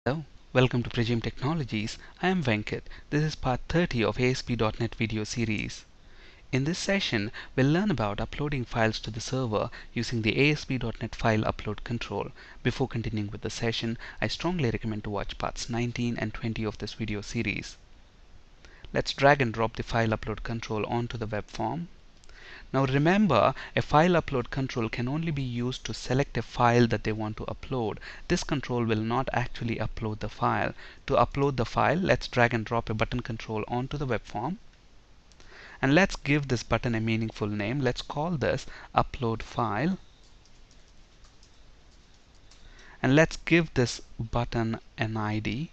Hello, welcome to Prejim Technologies. I am Venkat. This is part 30 of ASP.NET video series. In this session, we'll learn about uploading files to the server using the ASP.NET File Upload control. Before continuing with the session, I strongly recommend to watch parts 19 and 20 of this video series. Let's drag and drop the File Upload control onto the web form. Now remember, a file upload control can only be used to select a file that they want to upload. This control will not actually upload the file. To upload the file, let's drag and drop a button control onto the web form. And let's give this button a meaningful name. Let's call this upload file. And let's give this button an ID,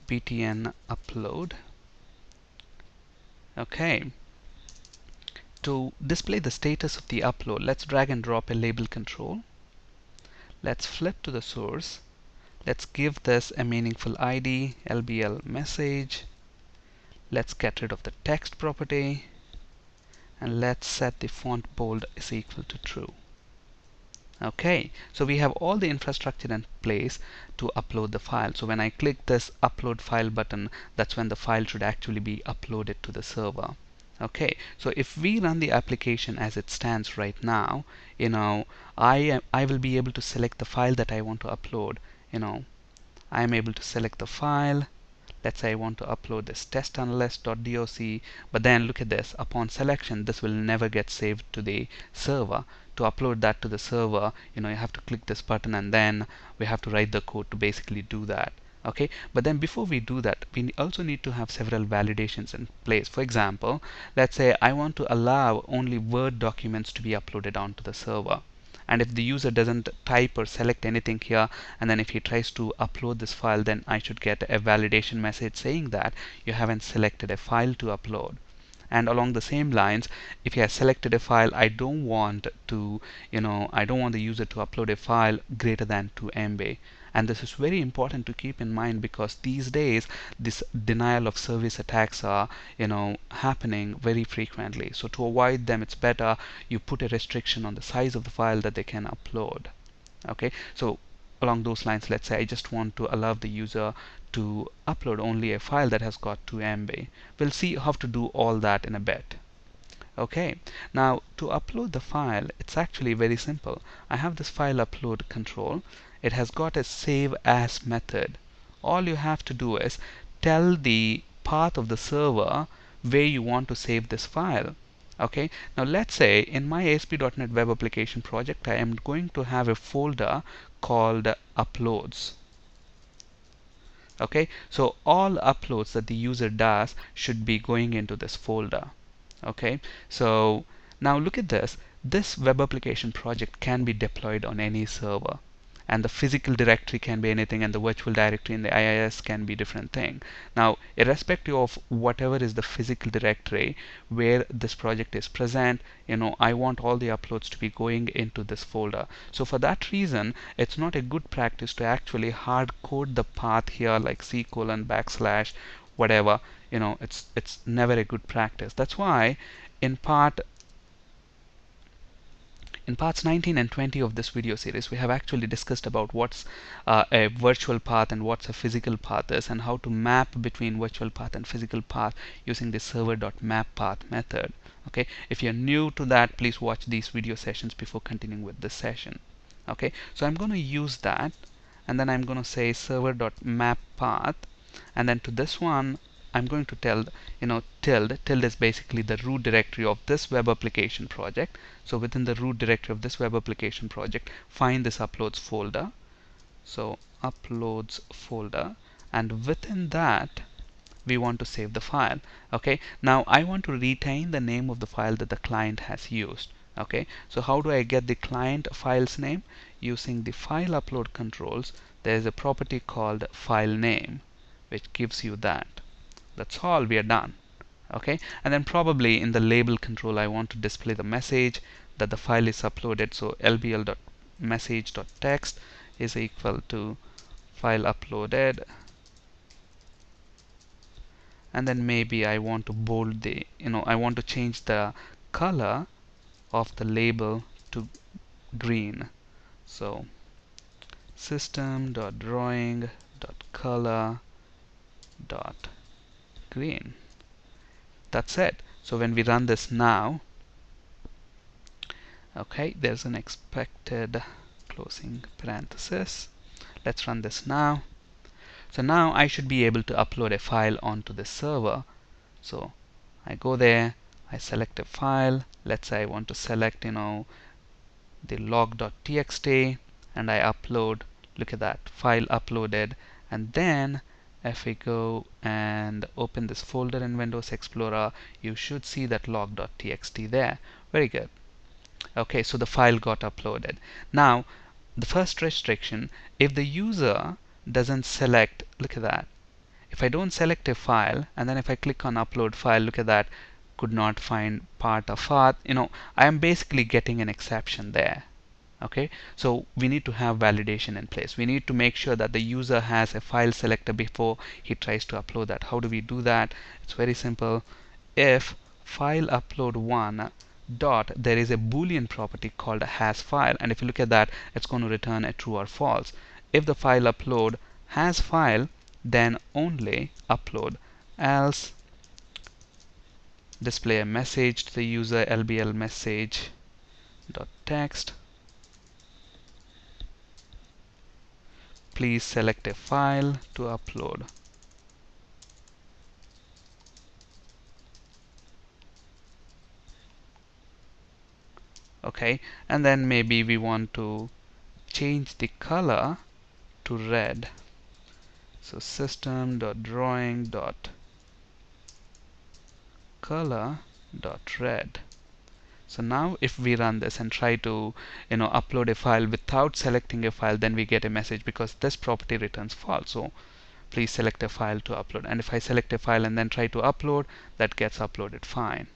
btn upload. Okay. To display the status of the upload, let's drag and drop a label control. Let's flip to the source. Let's give this a meaningful ID, lbl message. Let's get rid of the text property. And let's set the font bold is equal to true. Okay, so we have all the infrastructure in place to upload the file. So when I click this upload file button, that's when the file should actually be uploaded to the server. Okay, so if we run the application as it stands right now, I will be able to select the file that I want to upload. I am able to select the file. Let's say I want to upload this testanalyst.doc, but then look at this. Upon selection, this will never get saved to the server. To upload that to the server, you have to click this button, and then we have to write the code to basically do that. Okay, but then before we do that, we also need to have several validations in place. For example, let's say I want to allow only Word documents to be uploaded onto the server. And if the user doesn't type or select anything here, and then if he tries to upload this file, then I should get a validation message saying that you haven't selected a file to upload. And along the same lines, if he has selected a file, I don't want the user to upload a file greater than 2 MB. And this is very important to keep in mind, because these days this denial of service attacks are happening very frequently. So to avoid them, it's better you put a restriction on the size of the file that they can upload. Okay, so along those lines, let's say I just want to allow the user to upload only a file that has got 2 MB. We'll see how to do all that in a bit. Okay, now to upload the file, it's actually very simple. I have this file upload control. It has got a save as method. All you have to do is tell the path of the server where you want to save this file. Okay, now let's say in my ASP.NET web application project, I am going to have a folder called uploads. Okay, so all uploads that the user does should be going into this folder. Okay, so now look at this. This web application project can be deployed on any server, and the physical directory can be anything, and the virtual directory in the IIS can be different thing. Now, irrespective of whatever is the physical directory where this project is present, I want all the uploads to be going into this folder. So for that reason, it's not a good practice to actually hard code the path here like C:\\/ whatever. It's never a good practice. That's why in parts 19 and 20 of this video series, we have actually discussed about what's a virtual path and what's a physical path is, and how to map between virtual path and physical path using the server.mapPath method. Okay, if you're new to that, please watch these video sessions before continuing with this session. Okay, so I'm going to use that, and then I'm going to say server.mapPath, and then to this one I'm going to tell, tilde is basically the root directory of this web application project. So within the root directory of this web application project, find this uploads folder. So uploads folder, and within that we want to save the file. Okay, now I want to retain the name of the file that the client has used. Okay, so how do I get the client file's name? Using the file upload controls, there is a property called file name, which gives you that. That's all, we are done. Okay, and then probably in the label control, I want to display the message that the file is uploaded. So lbl.message.text is equal to file uploaded, and then maybe I want to bold the I want to change the color of the label to green. So system.drawing dot color dot green. That's it. So when we run this now, okay, there's an expected closing parenthesis. Let's run this now. So now I should be able to upload a file onto the server. So I go there, I select a file. Let's say I want to select, the log.txt, and I upload. Look at that, file uploaded. And then if we go and open this folder in Windows Explorer, you should see that log.txt there. Very good. Okay, so the file got uploaded. Now, the first restriction, if the user doesn't select, look at that. If I don't select a file, and then if I click on upload file, look at that, could not find part of path. I am basically getting an exception there. Okay, so we need to have validation in place. We need to make sure that the user has a file selector before he tries to upload that. How do we do that? It's very simple. If file upload one dot, there is a boolean property called has file, and if you look at that, it's going to return a true or false. If the file upload has file, then only upload, else display a message to the user, lbl message dot text, please select a file to upload. Okay, and then maybe we want to change the color to red. So system.drawing.color.red. So now if we run this and try to upload a file without selecting a file, then we get a message because this property returns false. So please select a file to upload. And if I select a file and then try to upload, that gets uploaded fine.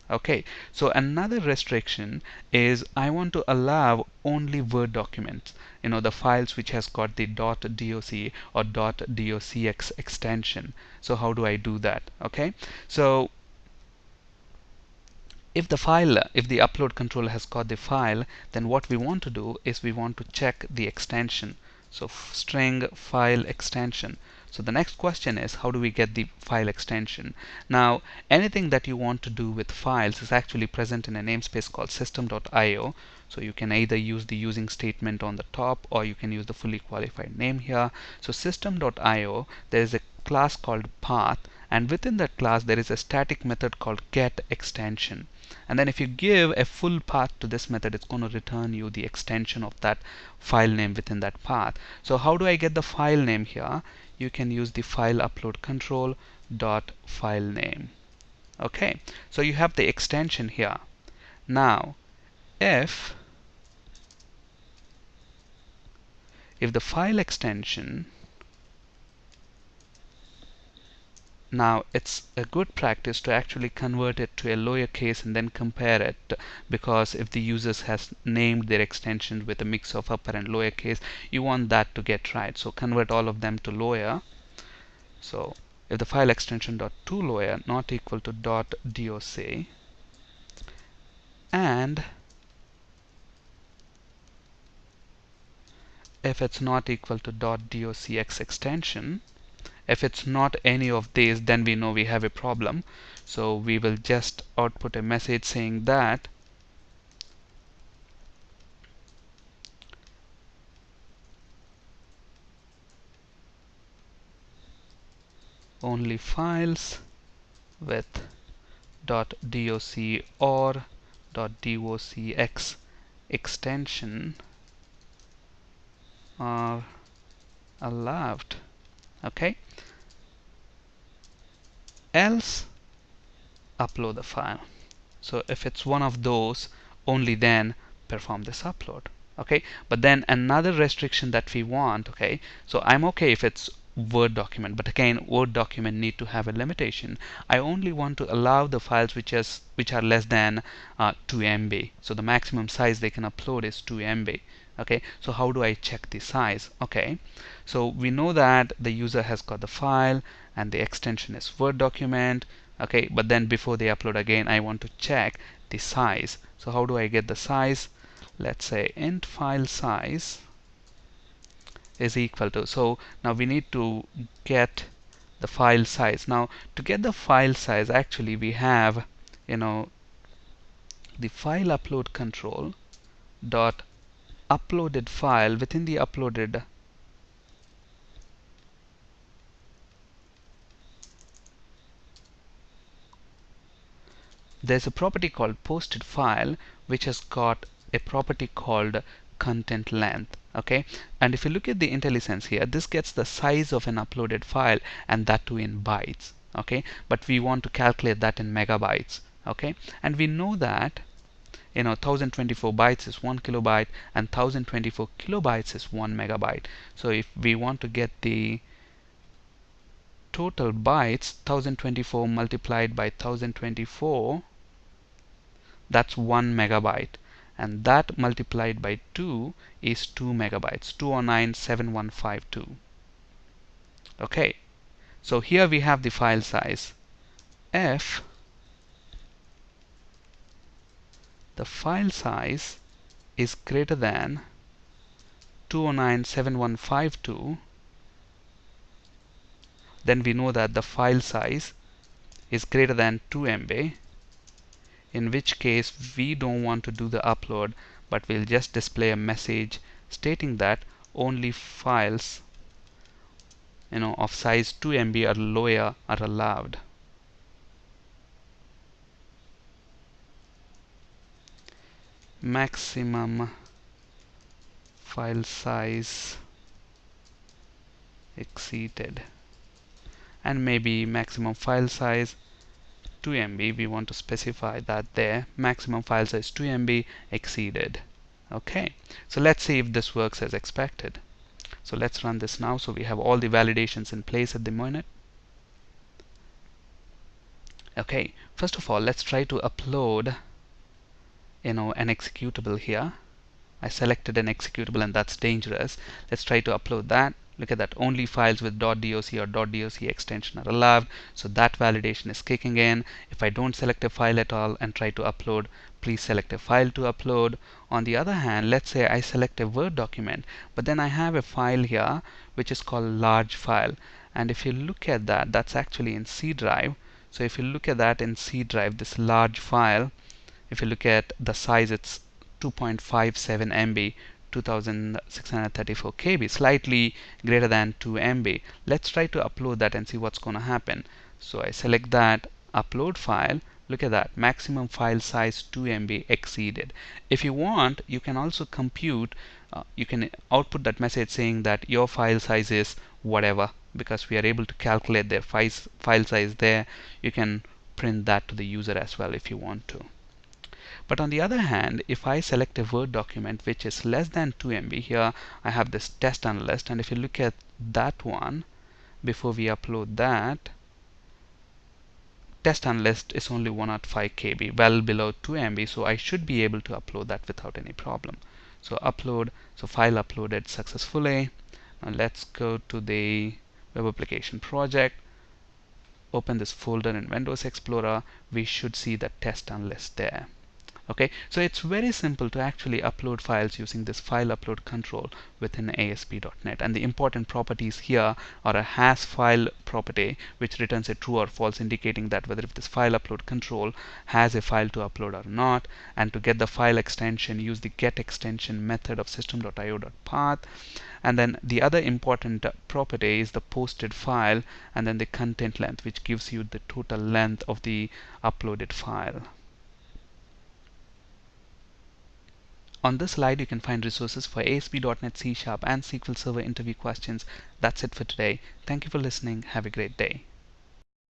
Okay, so another restriction is I want to allow only Word documents, the files which has got the .doc or .docx extension. So how do I do that? Okay, so if the upload controller has got the file, then what we want to do is we want to check the extension. So string file extension. So the next question is, how do we get the file extension? Now, anything that you want to do with files is actually present in a namespace called system.io. So you can either use the using statement on the top, or you can use the fully qualified name here. So system.io, there is a class called path, and within that class there is a static method called getExtension. And then if you give a full path to this method, it's going to return you the extension of that file name within that path. So how do I get the file name here? You can use the file upload control dot file name. Okay, so you have the extension here. Now if the file extension, now it's a good practice to actually convert it to a lowercase and then compare it, because if the users has named their extensions with a mix of upper and lowercase, you want that to get right. So convert all of them to lower. So if the file extension .toLawyer not equal to .doc, and if it's not equal to .docx extension, if it's not any of these, then we know we have a problem. So we will just output a message saying that only files with .doc or .docx extension are allowed. Okay, else upload the file. So if it's one of those, only then perform this upload. Okay, but then another restriction that we want, okay, so I'm okay if it's Word document, but again, Word document need to have a limitation. I only want to allow the files which are less than 2 MB. So the maximum size they can upload is 2 MB. Okay, so how do I check the size? Okay, so we know that the user has got the file and the extension is Word document. Okay, but then before they upload again, I want to check the size. So how do I get the size? Let's say int file size is equal to. So now we need to get the file size. Now to get the file size, actually we have, the file upload control dot uploaded file. Within the uploaded, there's a property called posted file, which has got a property called content length. Okay, and if you look at the IntelliSense here, this gets the size of an uploaded file, and that too in bytes. Okay, but we want to calculate that in megabytes. Okay, and we know that 1024 bytes is 1 kilobyte and 1024 kilobytes is 1 megabyte. So if we want to get the total bytes, 1024 multiplied by 1024, that's 1 megabyte, and that multiplied by 2 is 2 megabytes, 2097152. Okay, so here we have the file size. If the file size is greater than 2097152, then we know that the file size is greater than 2 MB, in which case we don't want to do the upload, but we'll just display a message stating that only files of size 2 MB or lower are allowed. Maximum file size exceeded, and maybe maximum file size 2 MB, we want to specify that there. Maximum file size 2 MB exceeded. Okay, so let's see if this works as expected. So let's run this now. So we have all the validations in place at the moment. Okay, first of all, let's try to upload an executable here. I selected an executable, and that's dangerous. Let's try to upload that. Look at that, only files with .doc or .doc extension are allowed. So that validation is kicking in. If I don't select a file at all and try to upload, please select a file to upload. On the other hand, let's say I select a Word document, but then I have a file here which is called large file. And if you look at that, that's actually in C drive. So if you look at that in C drive, this large file, if you look at the size, it's 2.57 MB, 2634 KB, slightly greater than 2 MB. Let's try to upload that and see what's going to happen. So I select that, upload file. Look at that, maximum file size 2 MB exceeded. If you want, you can also compute, you can output that message saying that your file size is whatever, because we are able to calculate their file size there. You can print that to the user as well if you want to. But on the other hand, if I select a Word document which is less than 2 MB, here I have this test analyst, and if you look at that one, before we upload that, test analyst is only 105 KB, well below 2 MB, so I should be able to upload that without any problem. So upload, so file uploaded successfully. Now let's go to the web application project, open this folder in Windows Explorer. We should see the test analyst there. Okay, so it's very simple to actually upload files using this file upload control within ASP.NET. And the important properties here are a has file property, which returns a true or false, indicating that whether if this file upload control has a file to upload or not. And to get the file extension, use the get extension method of system.io.path. And then the other important property is the posted file, and then the content length, which gives you the total length of the uploaded file. On this slide, you can find resources for ASP.NET C# and SQL Server interview questions. That's it for today. Thank you for listening. Have a great day.